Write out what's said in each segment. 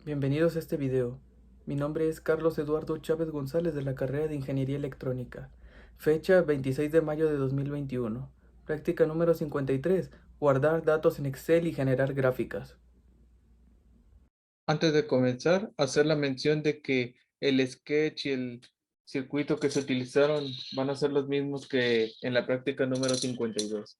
Bienvenidos a este video. Mi nombre es Carlos Eduardo Chávez González de la carrera de Ingeniería Electrónica. Fecha 26 de mayo de 2021. Práctica número 53. Guardar datos en Excel y generar gráficas. Antes de comenzar, hacer la mención de que el sketch y el circuito que se utilizaron van a ser los mismos que en la práctica número 52.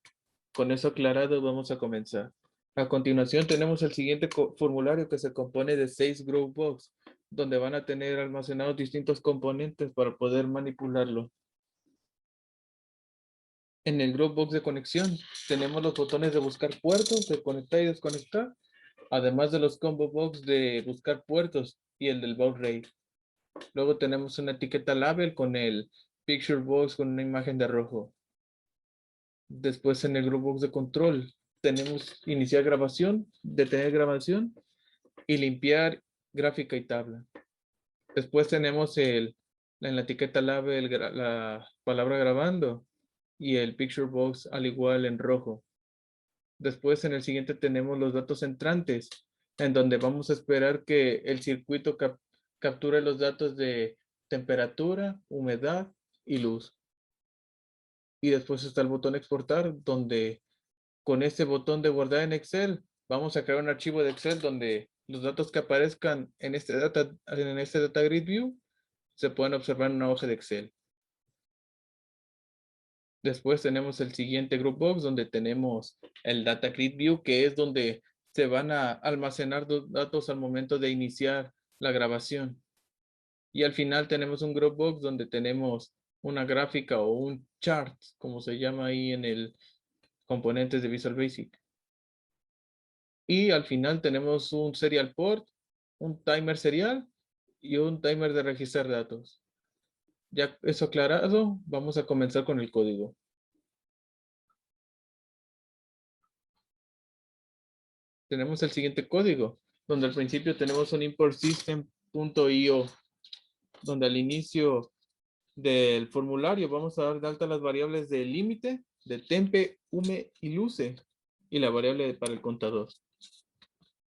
Con eso aclarado, vamos a comenzar. A continuación, tenemos el siguiente formulario que se compone de 6 group box, donde van a tener almacenados distintos componentes para poder manipularlo. En el group box de conexión, tenemos los botones de buscar puertos, de conectar y desconectar, además de los combo box de buscar puertos y el del baud rate. Luego tenemos una etiqueta label con el picture box con una imagen de rojo. Después en el group box de control tenemos iniciar grabación, detener grabación y limpiar gráfica y tabla. Después tenemos en la etiqueta label la palabra grabando y el picture box al igual en rojo. Después en el siguiente tenemos los datos entrantes, en donde vamos a esperar que el circuito capture los datos de temperatura, humedad y luz. Y después está el botón exportar, donde con este botón de guardar en Excel, vamos a crear un archivo de Excel donde los datos que aparezcan en este data grid view se pueden observar en una hoja de Excel. Después tenemos el siguiente group box donde tenemos el data grid view, que es donde se van a almacenar datos al momento de iniciar la grabación. Y al final tenemos un group box donde tenemos una gráfica o un chart, como se llama ahí en el componentes de Visual Basic. Y al final tenemos un serial port, un timer serial y un timer de registrar datos. Ya eso aclarado, vamos a comenzar con el código. Tenemos el siguiente código, donde al principio tenemos un import system.io, donde al inicio del formulario vamos a dar de alta las variables de límite, de tempe, hume y luce, y la variable para el contador.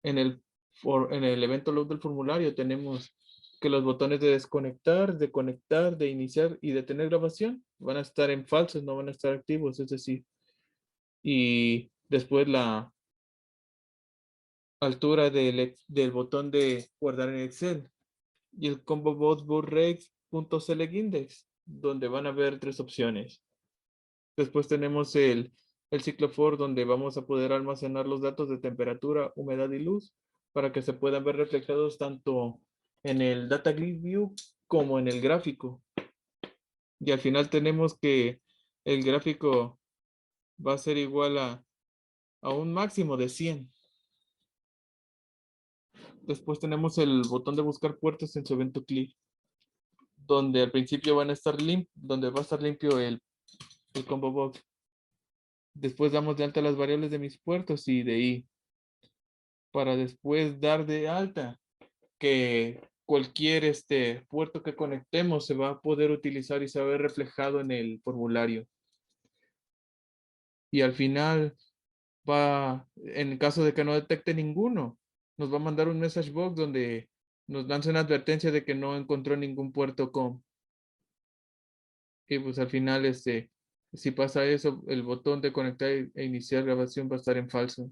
En el evento load del formulario tenemos que los botones de desconectar, de conectar, de iniciar y detener grabación van a estar en falsos, no van a estar activos, es decir, y después la altura del botón de guardar en Excel y el combo box index, donde van a ver tres opciones. Después tenemos el ciclo for, donde vamos a poder almacenar los datos de temperatura, humedad y luz para que se puedan ver reflejados tanto en el data grid view como en el gráfico. Y al final tenemos que el gráfico va a ser igual a un máximo de 100. Después tenemos el botón de buscar puertos en su evento click, donde al principio van a estar donde va a estar limpio el combo box. Después damos de alta las variables de mis puertos y de ahí para después dar de alta que cualquier puerto que conectemos se va a poder utilizar y se va a ver reflejado en el formulario. Y al final en caso de que no detecte ninguno, nos va a mandar un message box donde nos lanza una advertencia de que no encontró ningún puerto COM. Y pues al final, si pasa eso, el botón de conectar e iniciar grabación va a estar en falso.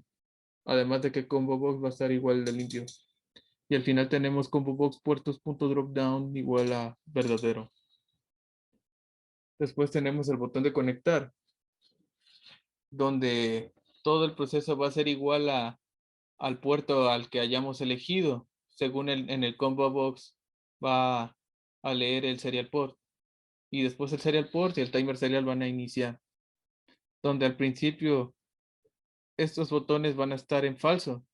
Además de que combo box va a estar igual de limpio. Y al final tenemos combo box puertos.dropdown igual a verdadero. Después tenemos el botón de conectar, donde todo el proceso va a ser igual al puerto al que hayamos elegido. Según en el combo box va a leer el serial port. Y después el serial port y el timer serial van a iniciar. Donde al principio estos botones van a estar en falso.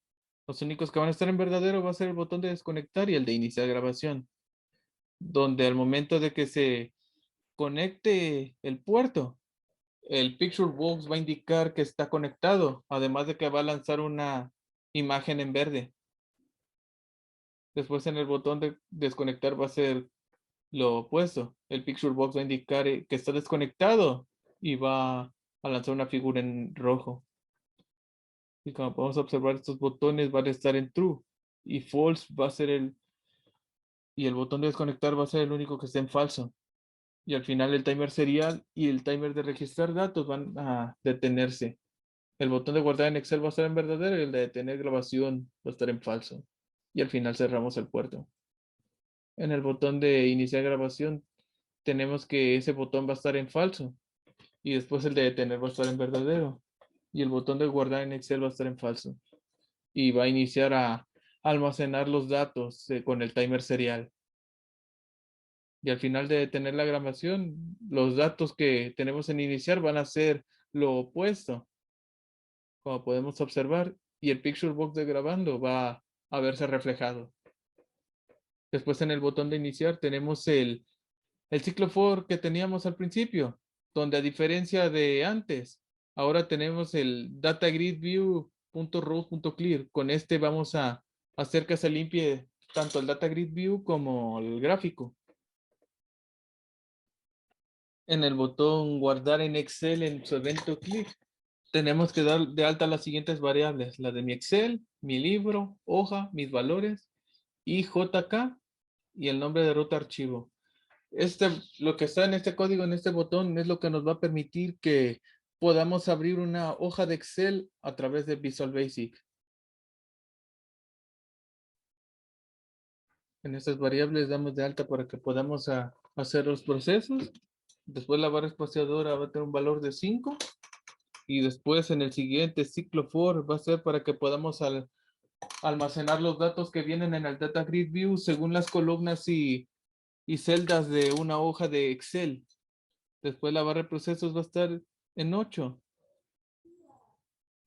Los únicos que van a estar en verdadero va a ser el botón de desconectar y el de iniciar grabación. Donde al momento de que se conecte el puerto, el picture box va a indicar que está conectado, además de que va a lanzar una imagen en verde. Después en el botón de desconectar va a ser lo opuesto. El picture box va a indicar que está desconectado y va a lanzar una figura en rojo. Y como podemos observar, estos botones van a estar en true y false va a ser y el botón de desconectar va a ser el único que esté en falso. Y al final el timer serial y el timer de registrar datos van a detenerse. El botón de guardar en Excel va a estar en verdadero y el de detener grabación va a estar en falso. Y al final cerramos el puerto. En el botón de iniciar grabación tenemos que ese botón va a estar en falso y después el de detener va a estar en verdadero y el botón de guardar en Excel va a estar en falso y va a iniciar a almacenar los datos con el timer serial. Y al final de detener la grabación, los datos que tenemos en iniciar van a ser lo opuesto, como podemos observar, y el picture box de grabando va a verse reflejado. Después en el botón de iniciar tenemos el ciclo for que teníamos al principio, donde a diferencia de antes, ahora tenemos el data grid view.rows.clear. Con este vamos a hacer que se limpie tanto el data grid view como el gráfico. En el botón guardar en Excel en su evento clic, tenemos que dar de alta las siguientes variables, la de mi Excel, mi libro, hoja, mis valores, IJK y el nombre de ruta archivo. Lo que está en este código, en este botón, es lo que nos va a permitir que podamos abrir una hoja de Excel a través de Visual Basic. En estas variables damos de alta para que podamos hacer los procesos. Después la barra espaciadora va a tener un valor de 5 y después en el siguiente ciclo for va a ser para que podamos almacenar los datos que vienen en el Data Grid View según las columnas y celdas de una hoja de Excel. Después la barra de procesos va a estar en 8.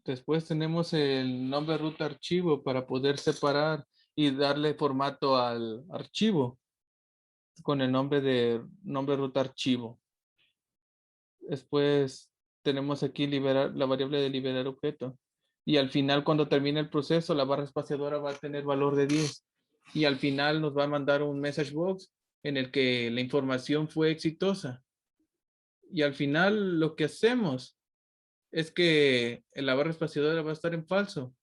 Después tenemos el nombre ruta archivo para poder separar y darle formato al archivo con el nombre ruta archivo. Después tenemos aquí la variable de liberar objeto. Y al final, cuando termine el proceso, la barra espaciadora va a tener valor de 10. Y al final nos va a mandar un message box en el que la información fue exitosa. Y al final lo que hacemos es que la barra espaciadora va a estar en falso.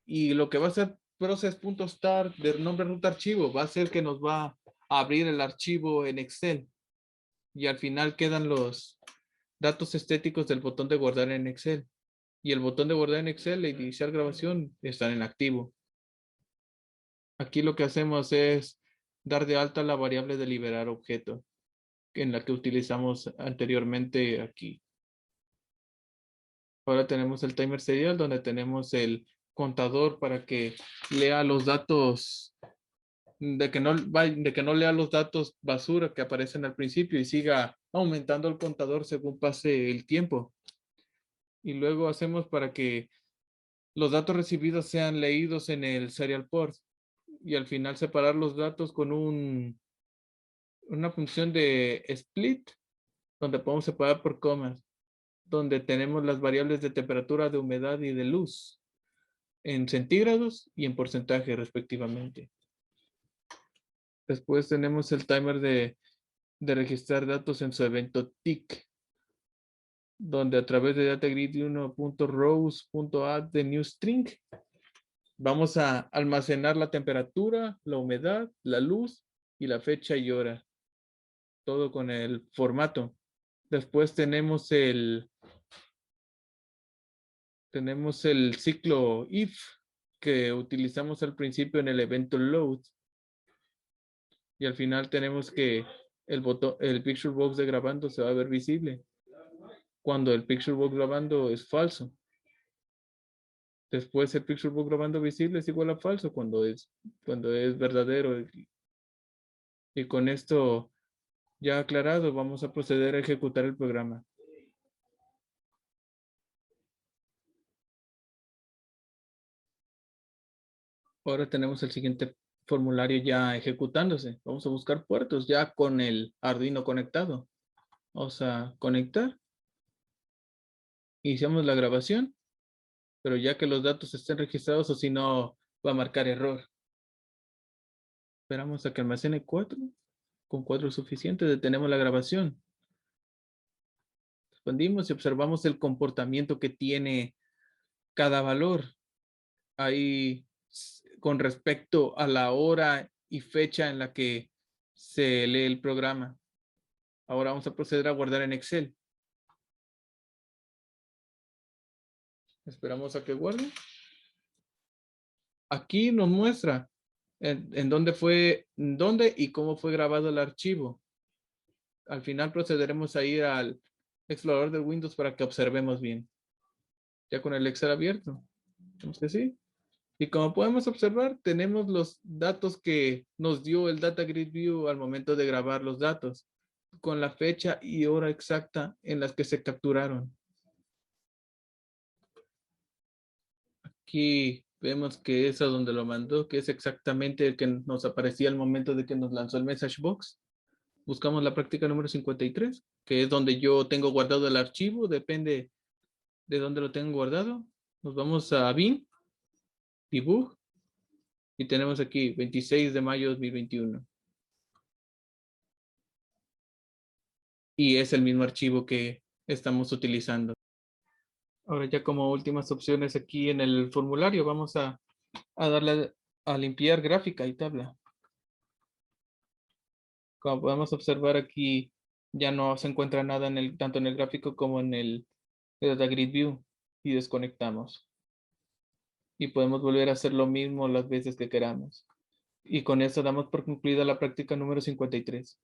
Y lo que va a hacer process.start del nombre ruta archivo va a ser que nos va a abrir el archivo en Excel. Y al final quedan los datos estéticos del botón de guardar en Excel. Y el botón de guardar en Excel e iniciar grabación están en activo. Aquí lo que hacemos es dar de alta la variable de liberar objeto, en la que utilizamos anteriormente aquí. Ahora tenemos el timer serial donde tenemos el contador para que lea los datos, de que no lea los datos basura que aparecen al principio y siga aumentando el contador según pase el tiempo. Y luego hacemos para que los datos recibidos sean leídos en el serial port y al final separar los datos con una función de split donde podemos separar por comas, donde tenemos las variables de temperatura, de humedad y de luz en centígrados y en porcentaje respectivamente. Después tenemos el timer de registrar datos en su evento tick, donde a través de datagrid1.rows.add de new string vamos a almacenar la temperatura, la humedad, la luz y la fecha y hora. Todo con el formato. Después tenemos el ciclo if que utilizamos al principio en el evento load. Y al final tenemos que el picture box de grabando se va a ver visible cuando el picture box grabando es falso. Después el picture box grabando visible es igual a falso cuando es verdadero. Y con esto ya aclarado, vamos a proceder a ejecutar el programa. Ahora tenemos el siguiente formulario ya ejecutándose. Vamos a buscar puertos ya con el Arduino conectado. Vamos a conectar. Iniciamos la grabación, pero ya que los datos estén registrados o si no va a marcar error. Esperamos a que almacene 4. Con 4 es suficiente. Detenemos la grabación. Expandimos y observamos el comportamiento que tiene cada valor. Hay con respecto a la hora y fecha en la que se lee el programa. Ahora vamos a proceder a guardar en Excel. Esperamos a que guarde. Aquí nos muestra en dónde y cómo fue grabado el archivo. Al final procederemos a ir al explorador de Windows para que observemos bien. Ya con el Excel abierto. Vemos que sí. Y como podemos observar, tenemos los datos que nos dio el Data Grid View al momento de grabar los datos, con la fecha y hora exacta en las que se capturaron. Aquí vemos que es a donde lo mandó, que es exactamente el que nos aparecía al momento de que nos lanzó el message box. Buscamos la práctica número 53, que es donde yo tengo guardado el archivo, depende de dónde lo tengo guardado. Nos vamos a bin, debug, y tenemos aquí 26 de mayo de 2021. Y es el mismo archivo que estamos utilizando. Ahora ya como últimas opciones aquí en el formulario vamos a darle a limpiar gráfica y tabla. Como podemos observar aquí ya no se encuentra nada tanto en el gráfico como en el Data Grid View y desconectamos. Y podemos volver a hacer lo mismo las veces que queramos. Y con eso damos por concluida la práctica número 53.